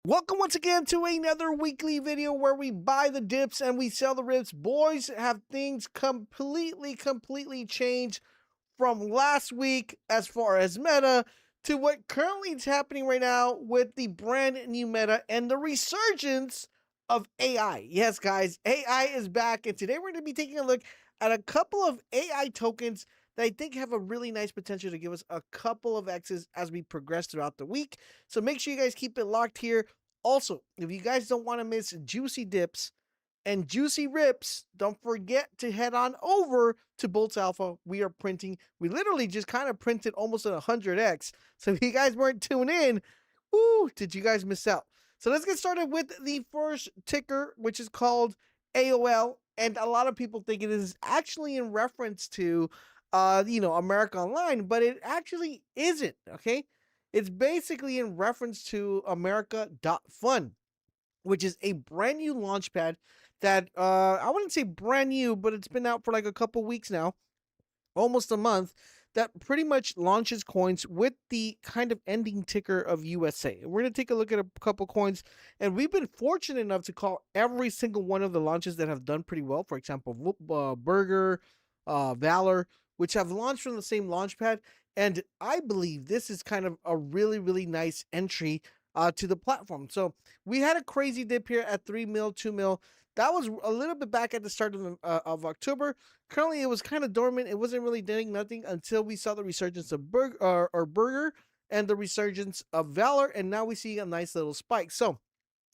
Welcome once again to another weekly video where we buy the dips and we sell the rips. Boys, have things completely changed from last week as far as meta to what currently is happening right now with the brand new meta and the resurgence of AI. Yes, guys, AI is back, and today we're going to be taking a look at a couple of AI tokens that I think have a really nice potential to give us a couple of X's as we progress throughout the week. So make sure you guys keep it locked here. Also, if you guys don't want to miss juicy dips and juicy rips, don't forget to head on over to Bolts Alpha. We are printing. We literally just kind of printed almost at 100x. So if you guys weren't tuned in, woo, did you guys miss out? So let's get started with the first ticker, which is called AOL. And a lot of people think it is actually in reference to, America Online, but it actually isn't, okay? It's basically in reference to America.fun, which is a brand new launchpad that I wouldn't say brand new, but it's been out for like a couple weeks now, almost a month, that pretty much launches coins with the kind of ending ticker of USA. We're going to take a look at a couple coins, and we've been fortunate enough to call every single one of the launches that have done pretty well. For example, Burger, Valor, which have launched from the same launchpad. And I believe this is kind of a really nice entry to the platform. So we had a crazy dip here at 3 mil, 2 mil. That was a little bit back at the start of October. Currently, it was kind of dormant. It wasn't really doing nothing until we saw the resurgence of Burger and the resurgence of Valor. And now we see a nice little spike. So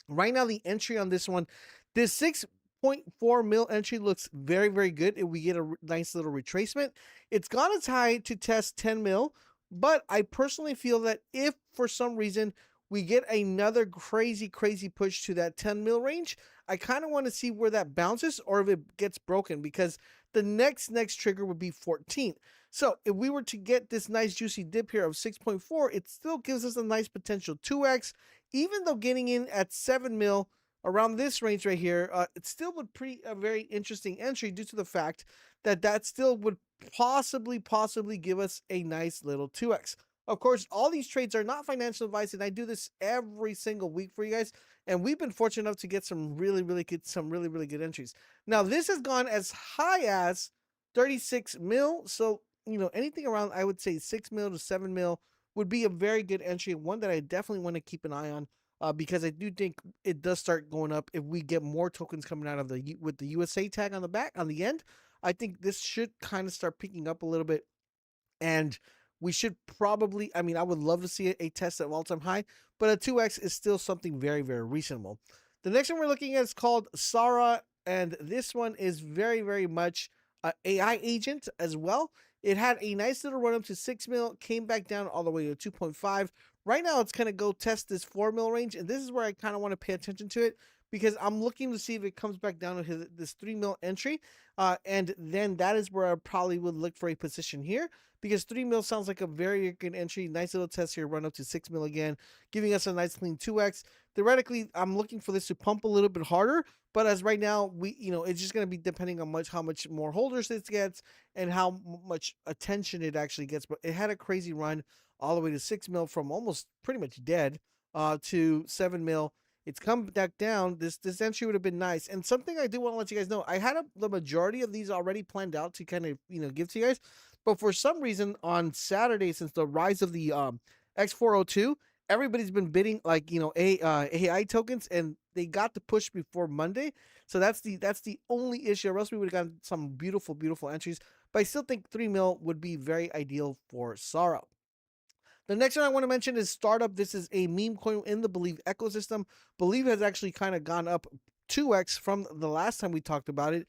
right now, the entry on this one, this 6.4 mil entry looks very good. If we get a nice little retracement, it's gone as high to test 10 mil. But I personally feel that if for some reason we get another crazy push to that 10 mil range, I kind of want to see where that bounces or if it gets broken, because the next trigger would be 14. So if we were to get this nice juicy dip here of 6.4, it still gives us a nice potential 2x, even though getting in at 7 mil around this range right here, it still would be a very interesting entry due to the fact that that still would possibly give us a nice little 2x. Of course, all these trades are not financial advice, and I do this every single week for you guys. And we've been fortunate enough to get some really good entries. Now, this has gone as high as 36 mil. So, anything around, I would say 6 mil to 7 mil would be a very good entry. One that I definitely want to keep an eye on, because I do think it does start going up if we get more tokens coming out of with the USA tag on the back, on the end. I think this should kind of start picking up a little bit, and we should probably, I mean, I would love to see a test at all-time high, but a 2x is still something very reasonable. The next one we're looking at is called Sara, and this one is very much an AI agent as well. It had a nice little run up to 6 mil, came back down all the way to 2.5. Right now, it's going to go test this 4 mil range, and this is where I kind of want to pay attention to it, because I'm looking to see if it comes back down to this 3 mil entry, and then that is where I probably would look for a position here, because 3 mil sounds like a very good entry. Nice little test here, run up to 6 mil again, giving us a nice clean 2x. Theoretically, I'm looking for this to pump a little bit harder, but as right now, it's just going to be depending on how much more holders this gets and how much attention it actually gets. But it had a crazy run all the way to 6 mil from almost pretty much dead to 7 mil. It's come back down. This entry would have been nice. And something I do want to let you guys know, I had the majority of these already planned out to kind of give to you guys. But for some reason on Saturday, since the rise of the X402, everybody's been bidding like AI tokens, and they got the push before Monday. So that's the only issue. Or else we would have gotten some beautiful entries. But I still think 3 mil would be very ideal for Sara. The next one I want to mention is Startup. This is a meme coin in the Believe ecosystem. Believe has actually kind of gone up 2x from the last time we talked about it.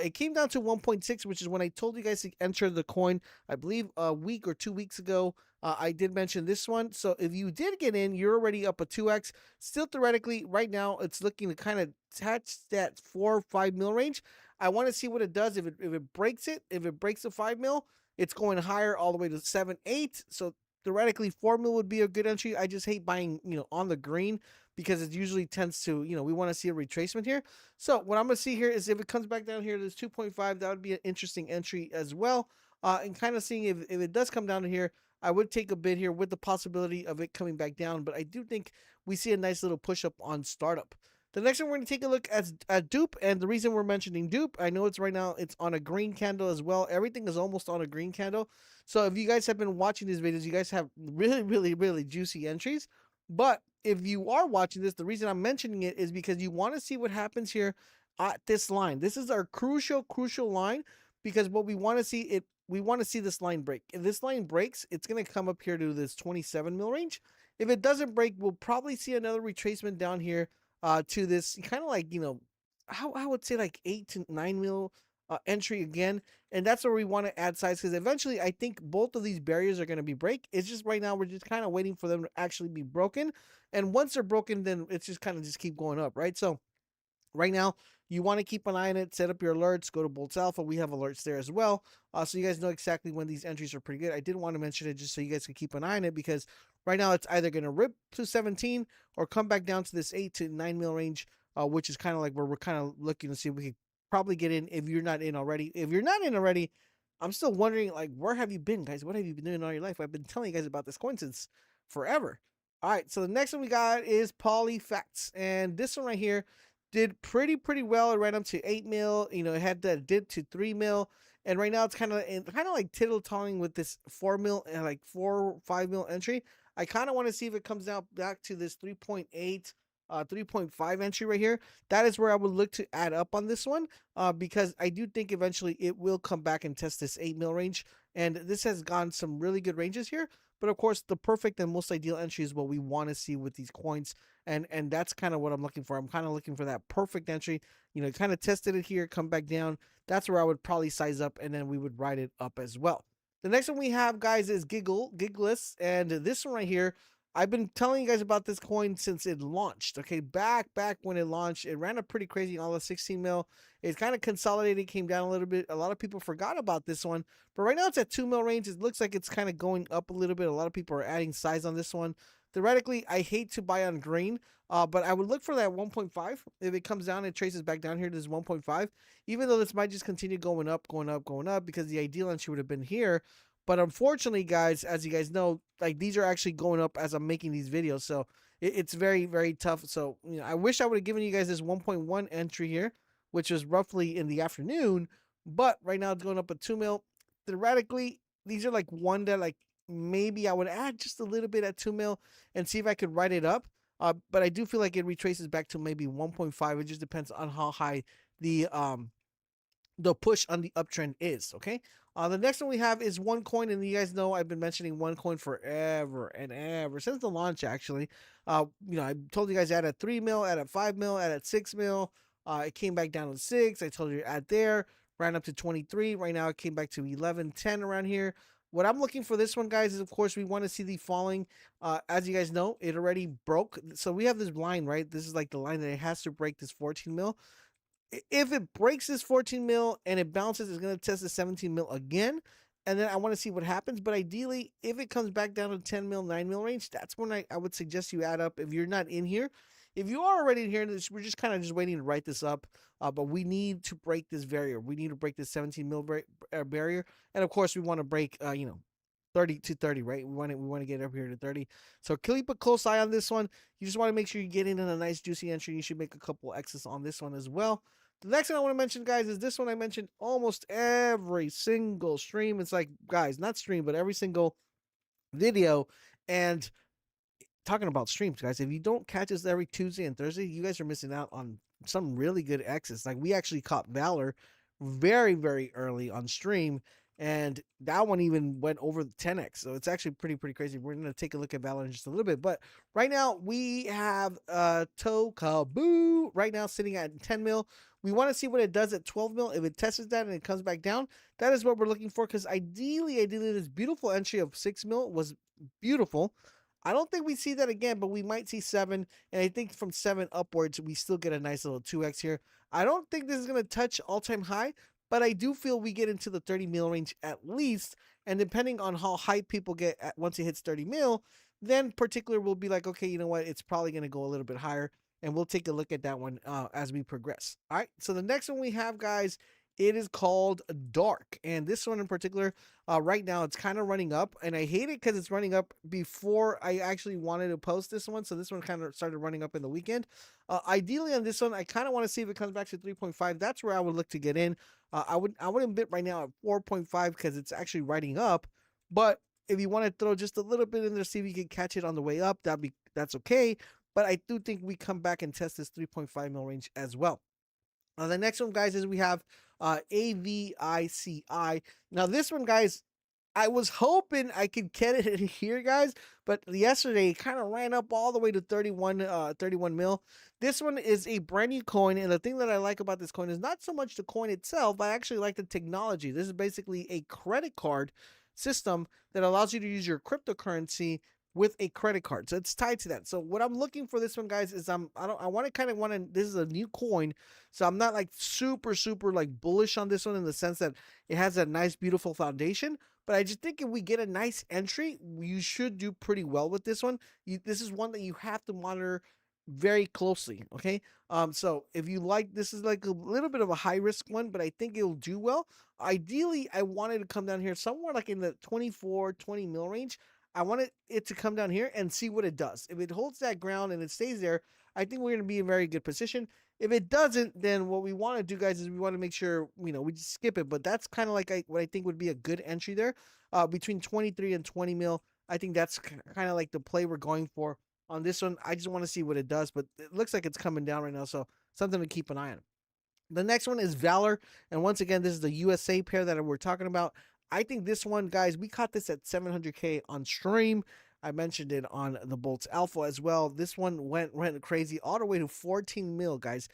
It came down to 1.6, which is when I told you guys to enter the coin, I believe a week or 2 weeks ago. I did mention this one. So if you did get in, you're already up a 2x. Still theoretically, right now, it's looking to kind of touch that 4 or 5 mil range. I want to see what it does. If it breaks it, if it breaks the 5 mil, it's going higher all the way to 7, 8. So theoretically, 4 mil would be a good entry. I just hate buying, on the green, because it usually tends to, we want to see a retracement here. So what I'm going to see here is if it comes back down here to this 2.5, that would be an interesting entry as well. And kind of seeing if it does come down to here, I would take a bid here with the possibility of it coming back down, but I do think we see a nice little push up on startup. The next one we're going to take a look at Dupe, and the reason we're mentioning Dupe, I know it's right now it's on a green candle as well. Everything is almost on a green candle. So if you guys have been watching these videos, you guys have really juicy entries. But if you are watching this, the reason I'm mentioning it is because you want to see what happens here at this line. This is our crucial line, because what we want to see we want to see this line break. If this line breaks, it's going to come up here to this 27 mil range. If it doesn't break, we'll probably see another retracement down here to this kind of like, I would say like 8 to 9 mil entry again. And that's where we want to add size, because eventually I think both of these barriers are going to be break. It's just right now we're just kind of waiting for them to actually be broken. And once they're broken, then it's just kind of just keep going up, right? So right now, you want to keep an eye on it, set up your alerts, go to Bolts Alpha. We have alerts there as well. So you guys know exactly when these entries are pretty good. I did want to mention it just so you guys can keep an eye on it, because right now it's either going to rip to 17 or come back down to this 8 to 9 mil range, which is kind of like where we're kind of looking to see if we could probably get in if you're not in already. If you're not in already, I'm still wondering, like, where have you been, guys? What have you been doing all your life? I've been telling you guys about this coin since forever. All right, so the next one we got is PolyFacts, and this one right here did pretty well. It ran up to 8 mil. It had that dip to 3 mil, and right now it's kind of like tittle-talling with this 4 mil and like 4-5 mil entry. I kind of want to see if it comes out back to this 3.8 3.5 entry right here. That is where I would look to add up on this one, because I do think eventually it will come back and test this 8 mil range, and this has gone some really good ranges here. But of course, the perfect and most ideal entry is what we want to see with these coins, and that's kind of what I'm looking for. I'm kind of looking for that perfect entry. Kind of tested it here, come back down. That's where I would probably size up, and then we would ride it up as well. The next one we have, guys, is Giggles, and this one right here, I've been telling you guys about this coin since it launched. Okay, back when it launched, it ran up pretty crazy, all of 16 mil. It's kind of consolidated, came down a little bit. A lot of people forgot about this one, but right now it's at 2 mil range. It looks like it's kind of going up a little bit. A lot of people are adding size on this one. Theoretically, I hate to buy on green, but I would look for that 1.5. If it comes down, it traces back down here to this 1.5. Even though this might just continue going up, because the ideal entry would have been here. But unfortunately, guys, as you guys know, like, these are actually going up as I'm making these videos, so it's very tough. So I wish I would have given you guys this 1.1 entry here, which is roughly in the afternoon. But right now it's going up at 2 mil. Theoretically, these are like one that, like, maybe I would add just a little bit at 2 mil and see if I could write it up. But I do feel like it retraces back to maybe 1.5. It just depends on how high the push on the uptrend is. Okay. The next one we have is OneCoin, and you guys know I've been mentioning OneCoin forever and ever since the launch. Actually, I told you guys at 3 mil, at 5 mil, at 6 mil. It came back down to 6. I told you at there, ran up to 23. Right now it came back to 11, 10 around here. What I'm looking for this one, guys, is of course we want to see the falling. As you guys know, it already broke. So we have this line, right? This is like the line that it has to break this 14 mil. If it breaks this 14 mil and it bounces, it's going to test the 17 mil again. And then I want to see what happens. But ideally, if it comes back down to 10 mil, 9 mil range, that's when I would suggest you add up if you're not in here. If you are already in here, we're just kind of just waiting to write this up. But we need to break this barrier. We need to break this 17 mil barrier. And of course, we want to break, 30 to 30, right? We want to get up here to 30. So keep a close eye on this one. You just want to make sure you get in a nice juicy entry. You should make a couple X's on this one as well. The next one I want to mention, guys, is this one I mentioned almost every single stream. It's like, guys, not stream, but every single video. And talking about streams, guys, if you don't catch us every Tuesday and Thursday, you guys are missing out on some really good X's. Like, we actually caught Valor very early on stream, and that one even went over the 10x. So it's actually pretty crazy. We're going to take a look at Valor in just a little bit. But right now we have Kokabu right now sitting at 10 mil. We want to see what it does at 12 mil. If it tests that and it comes back down, that is what we're looking for, because ideally this beautiful entry of 6 mil was beautiful. I don't think we see that again, but we might see 7. And I think from 7 upwards, we still get a nice little 2x here. I don't think this is going to touch all-time high, but I do feel we get into the 30 mil range at least. And depending on how hype people get once it hits 30 mil, then particular we'll be like, okay, you know what? It's probably going to go a little bit higher. And we'll take a look at that one as we progress. All right. So the next one we have, guys, It is called Dark, and this one in particular, right now it's kind of running up, and I hate it because it's running up before I actually wanted to post this one. So this one kind of started running up in the weekend. Ideally on this one, I kind of want to see if it comes back to 3.5. That's where I would look to get in. I wouldn't bid right now at 4.5 because it's actually riding up, but if you want to throw just a little bit in there, see if you can catch it on the way up, that's okay. But I do think we come back and test this 3.5 mil range as well. The next one, guys, is we have Avici. Now, this one, guys, I was hoping I could get it in here, guys, but yesterday it kind of ran up all the way to 31 mil. This one is a brand new coin, and the thing that I like about this coin is not so much the coin itself, but I actually like the technology. This is basically a credit card system that allows you to use your cryptocurrency with a credit card. So it's tied to that. So what I'm looking for this one, guys, is I want to kind of want to, this is a new coin. So I'm not like super like bullish on this one in the sense that it has a nice, beautiful foundation. But I just think if we get a nice entry, you should do pretty well with this one. This is one that you have to monitor very closely. Okay. So if you like, this is like a little bit of a high risk one, but I think it'll do well. Ideally, I wanted to come down here somewhere like in the 20 mil range. I wanted it to come down here and see what it does. If it holds that ground and it stays there, I think we're going to be in a very good position. If it doesn't, then what we want to do, guys, is we want to make sure, we just skip it. But that's kind of like what I think would be a good entry there. Between 23 and 20 mil, I think that's kind of like the play we're going for on this one. I just want to see what it does, but it looks like it's coming down right now. So something to keep an eye on. The next one is Valor. And once again, this is the USA pair that we're talking about. I think this one, guys, we caught this at 700K on stream. I mentioned it on the Bolts Alpha as well. This one went crazy all the way to 14 mil, guys.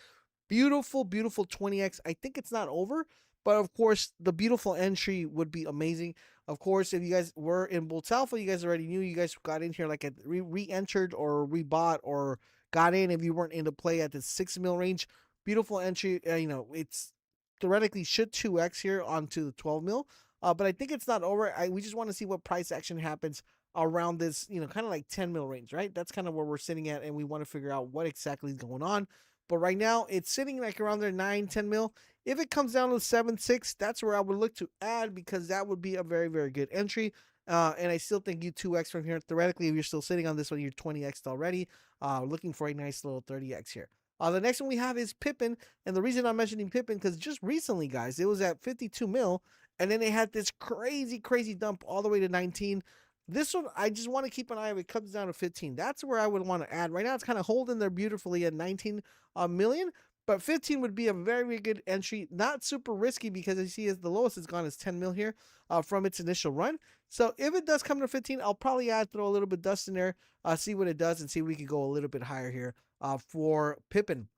Beautiful 20x. I think it's not over, but of course, the beautiful entry would be amazing. Of course, if you guys were in Bolts Alpha, you guys already knew. You guys got in here like at re-entered or rebought or got in if you weren't in the play at the 6 mil range. Beautiful entry. It's theoretically should 2x here onto the 12 mil. But I think it's not over. We just want to see what price action happens around this, kind of like 10 mil range, right? That's kind of where we're sitting at, and we want to figure out what exactly is going on. But right now, it's sitting like around there 9-10 mil. If it comes down to 7.6, that's where I would look to add because that would be a very, very good entry. And I still think you 2x from here. Theoretically, if you're still sitting on this one, you're 20x already. Looking for a nice little 30x here. The next one we have is Pippin. And the reason I'm mentioning Pippin, because just recently, guys, it was at 52 mil. And then they had this crazy dump all the way to 19. This one, I just want to keep an eye on. It comes down to 15. That's where I would want to add. Right now, it's kind of holding there beautifully at 19 million. But 15 would be a very, very good entry. Not super risky because I see as the lowest it's gone is 10 mil here from its initial run. So if it does come to 15, I'll probably throw a little bit of dust in there, see what it does, and see if we could go a little bit higher here for Pippin.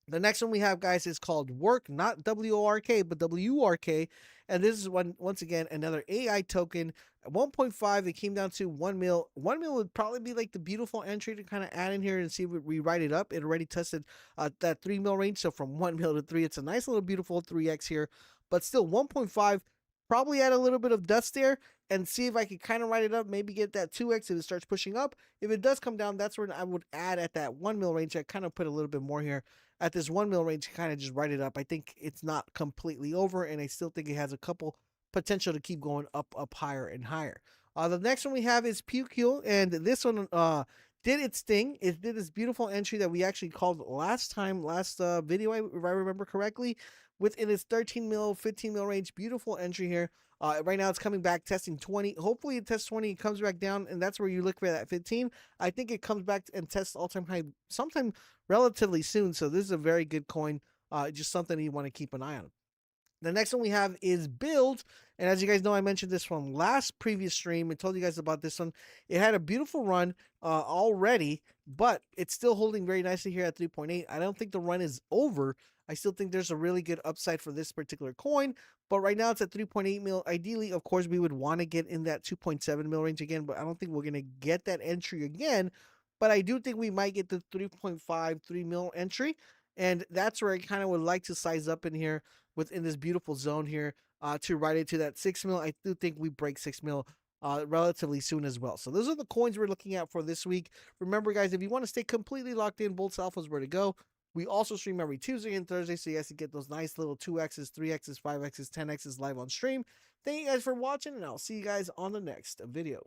The next one we have, guys, is called Wurk, not WORK, but WRK. And this is once again another AI token. At 1.5, it came down to 1 mil. 1 mil would probably be like the beautiful entry to kind of add in here and see if we write it up. It already tested that 3 mil range. So from 1 mil to 3, it's a nice little beautiful 3x here. But still, 1.5, probably add a little bit of dust there and see if I could kind of write it up, maybe get that 2x if it starts pushing up. If it does come down, that's where I would add at that 1 mil range. I kind of put a little bit more here at this 1 mil range, kind of just write it up. I think it's not completely over, and I still think it has a couple potential to keep going up higher and higher. The next one we have is Pcule, and this one did its thing. It did this beautiful entry that we actually called last video, if I remember correctly, within its 13 mil, 15 mil range. Beautiful entry here. Right now it's coming back testing 20. Hopefully it tests 20, it comes back down, and that's where you look for that 15. I think it comes back and tests all-time high sometime relatively soon. So this is a very good coin. Just something you want to keep an eye on. The next one we have is Build. And as you guys know, I mentioned this from previous stream. I told you guys about this one. It had a beautiful run already, but it's still holding very nicely here at 3.8. I don't think the run is over. I still think there's a really good upside for this particular coin. But right now it's at 3.8 mil. Ideally, of course, we would want to get in that 2.7 mil range again, but I don't think we're going to get that entry again. But I do think we might get the 3.5, 3 mil entry. And that's where I kind of would like to size up in here within this beautiful zone here to ride it to that 6 mil. I do think we break 6 mil relatively soon as well. So those are the coins we're looking at for this week. Remember, guys, if you want to stay completely locked in, Bolts Alpha is where to go. We also stream every Tuesday and Thursday, so you guys can get those nice little 2x's, 3x's, 5x's, 10x's live on stream. Thank you guys for watching, and I'll see you guys on the next video.